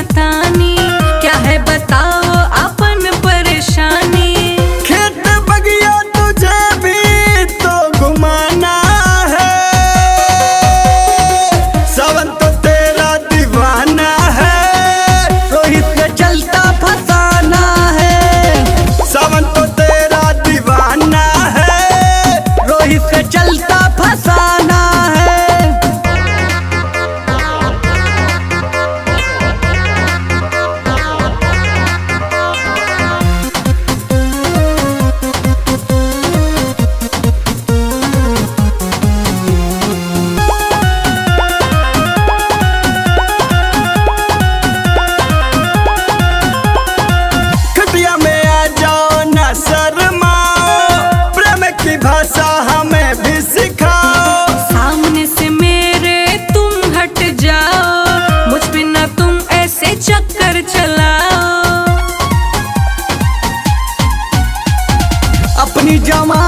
सतानी, क्या है बताओ अपन परेशानी। खेत बगिया तुझे भी तो घुमाना है, सावन तो तेरा दीवाना है, रोहित के चलता फसाना है। सावन तो तेरा दीवाना है, रोहित के चलता फसाना है। खटिया में आ जाओ ना शर्माओ, प्रेम की भाषा हमें भी सिखाओ। सामने से मेरे तुम हट जाओ, मुझ पे ना तुम ऐसे चक्कर चलाओ। अपनी जमा